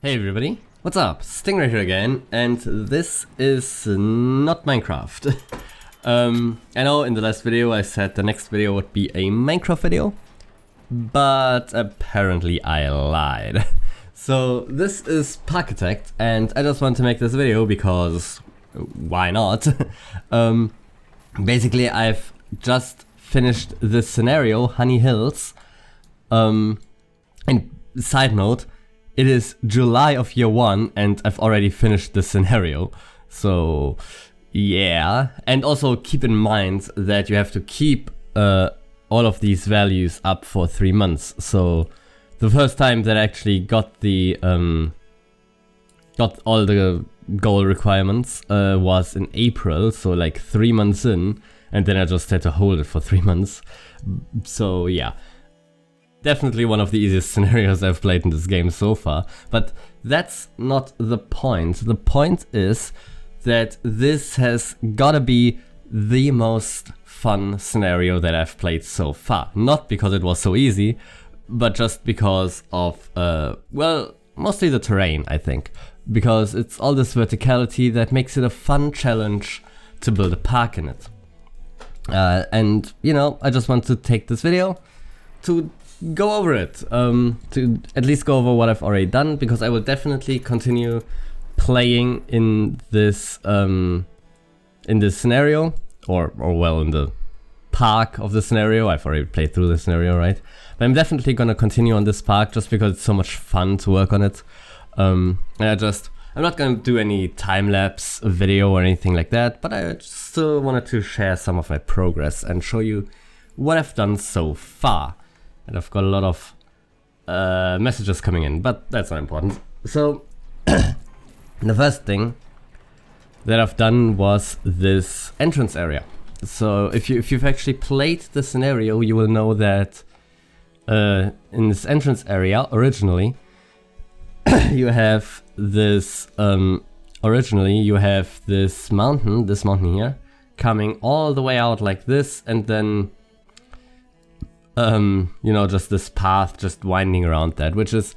Hey everybody, what's up? Stingray here again, and this is not Minecraft. I know in the last video I said the next video would be a Minecraft video, but apparently I lied. So this is Parkitect, and I just want to make this video because why not? Basically I've just finished this scenario, Honey Hills, and side note, it is July of year 1 and I've already finished the scenario, so yeah. And also keep in mind that you have to keep all of these values up for 3 months. So the first time that I actually got the got all the goal requirements was in April, so like 3 months in, and then I just had to hold it for 3 months. So yeah. Definitely one of the easiest scenarios I've played in this game so far, but that's not the point. The point is that this has gotta be the most fun scenario that I've played so far. Not because it was so easy, but just because of, well, mostly the terrain, I think. Because it's all this verticality that makes it a fun challenge to build a park in it. And, you know, I just want to take this video to go over it, to at least go over what I've already done, because I will definitely continue playing in this scenario, or well, in the park of the scenario. I've already played through the scenario, right? But I'm definitely gonna continue on this park just because it's so much fun to work on it. And I'm not gonna do any time-lapse video or anything like that, but I still wanted to share some of my progress and show you what I've done so far. And I've got a lot of messages coming in, but that's not important. So, the first thing that I've done was this entrance area. So, if you've actually played the scenario, you will know that in this entrance area, originally, you have this mountain here, coming all the way out like this, and then you know, just this path just winding around that, which is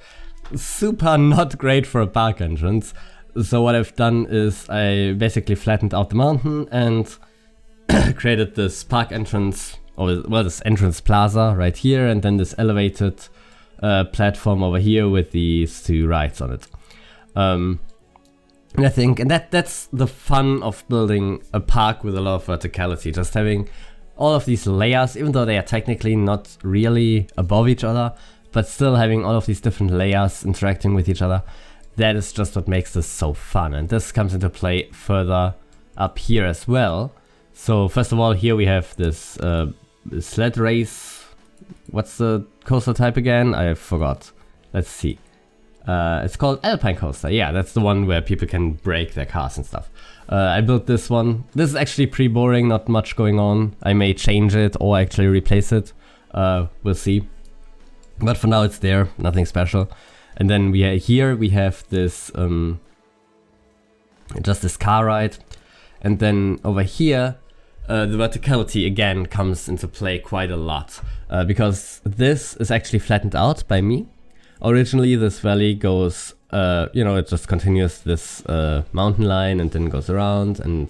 super not great for a park entrance. So what I've done is I basically flattened out the mountain and created this park entrance, or well, this entrance plaza right here, and then this elevated platform over here with these 2 rides on it. And I think, and that's the fun of building a park with a lot of verticality, just having all of these layers, even though they are technically not really above each other, but still having all of these different layers interacting with each other. That is just what makes this so fun, and this comes into play further up here as well. So first of all, here we have this sled race. What's the coaster type again? I forgot. Let's see. It's called Alpine Coaster. Yeah, that's the one where people can break their cars and stuff. I built this one. This is actually pretty boring, not much going on. I may change it or actually replace it. We'll see. But for now it's there, nothing special. And then we have this, just this car ride. And then over here, the verticality again comes into play quite a lot. Because this is actually flattened out by me. Originally this valley goes, you know, it just continues this mountain line and then goes around and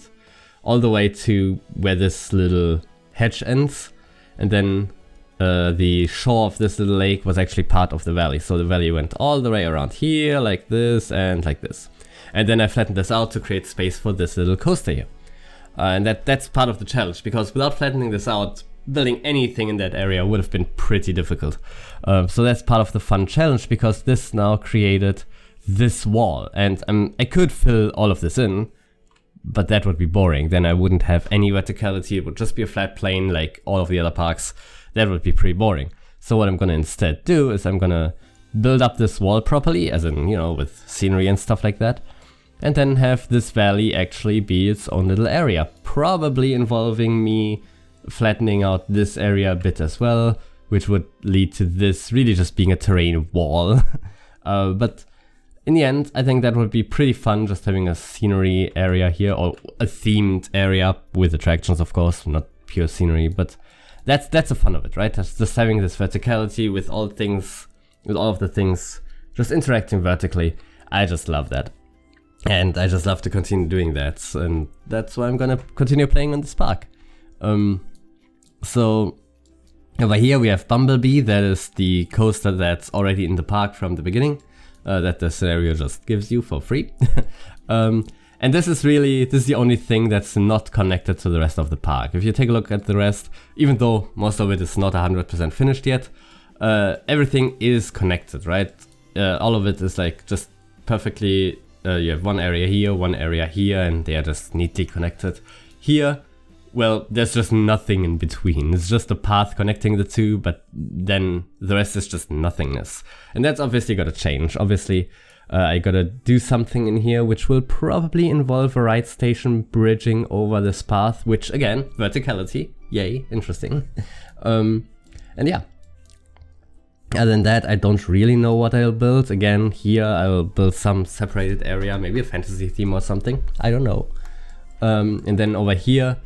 all the way to where this little hedge ends. And then the shore of this little lake was actually part of the valley. So the valley went all the way around here, like this and like this. And then I flattened this out to create space for this little coaster here. And that's part of the challenge, because without flattening this out, building anything in that area would have been pretty difficult. So that's part of the fun challenge, because this now created this wall, and I could fill all of this in, but that would be boring. Then I wouldn't have any verticality. It would just be a flat plane like all of the other parks. That would be pretty boring. So what I'm gonna instead do is I'm gonna build up this wall properly, as in, you know, with scenery and stuff like that, and then have this valley actually be its own little area, probably involving me flattening out this area a bit as well, which would lead to this really just being a terrain wall. But in the end, I think that would be pretty fun, just having a scenery area here, or a themed area with attractions, of course, not pure scenery, but that's the fun of it, right? Just having this verticality with all of the things just interacting vertically. I just love that. And I just love to continue doing that, and that's why I'm gonna continue playing on this park. So over here we have Bumblebee, that is the coaster that's already in the park from the beginning, that the scenario just gives you for free. And this is the only thing that's not connected to the rest of the park. If you take a look at the rest, even though most of it is not 100% finished yet, everything is connected, right? All of it is like just perfectly. You have one area here, and they are just neatly connected. Here, well, there's just nothing in between. It's just a path connecting the two, but then the rest is just nothingness. And that's obviously gotta change. Obviously, I gotta do something in here, which will probably involve a ride station bridging over this path, which again, verticality, yay, interesting. And yeah. Other than that, I don't really know what I'll build. Again, here I'll build some separated area, maybe a fantasy theme or something, I don't know. And then over here,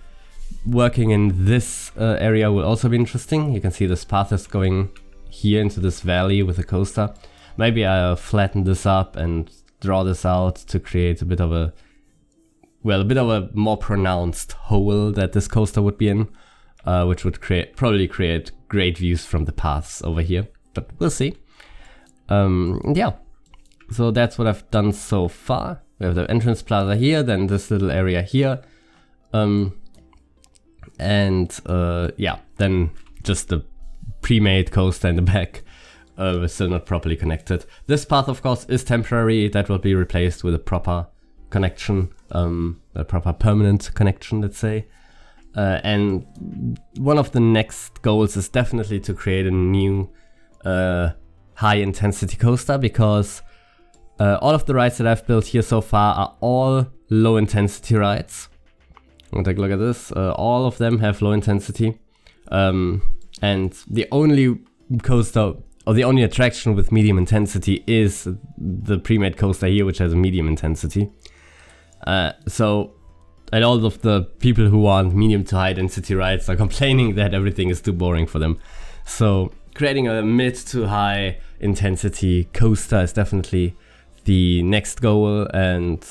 working in this area will also be interesting. You can see this path is going here into this valley with a coaster. Maybe I'll flatten this up and draw this out to create a bit of a more pronounced hole that this coaster would be in, which would probably create great views from the paths over here. But we'll see. Yeah, so that's what I've done so far. We have the entrance plaza here, then this little area here. Yeah, then just the pre-made coaster in the back, still not properly connected. This path, of course, is temporary. That will be replaced with a proper connection, a proper permanent connection, let's say. And one of the next goals is definitely to create a new high intensity coaster, because all of the rides that I've built here so far are all low intensity rides. I'll take a look at this. All of them have low intensity, and the only coaster or the only attraction with medium intensity is the pre-made coaster here, which has a medium intensity. And all of the people who want medium to high density rides are complaining that everything is too boring for them. So creating a mid to high intensity coaster is definitely the next goal, and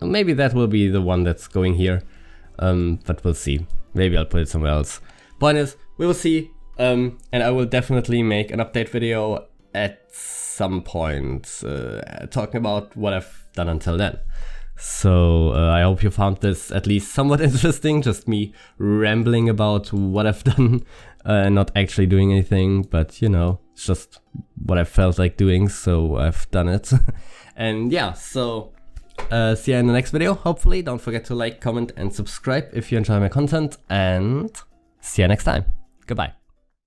maybe that will be the one that's going here, but we'll see. Maybe I'll put it somewhere else. Point is, we will see, and I will definitely make an update video at some point talking about what I've done until then. So I hope you found this at least somewhat interesting, just me rambling about what I've done and not actually doing anything, but you know, it's just what I felt like doing, so I've done it. And yeah, so see you in the next video, hopefully. Don't forget to like, comment and subscribe if you enjoy my content, and see you next time. Goodbye.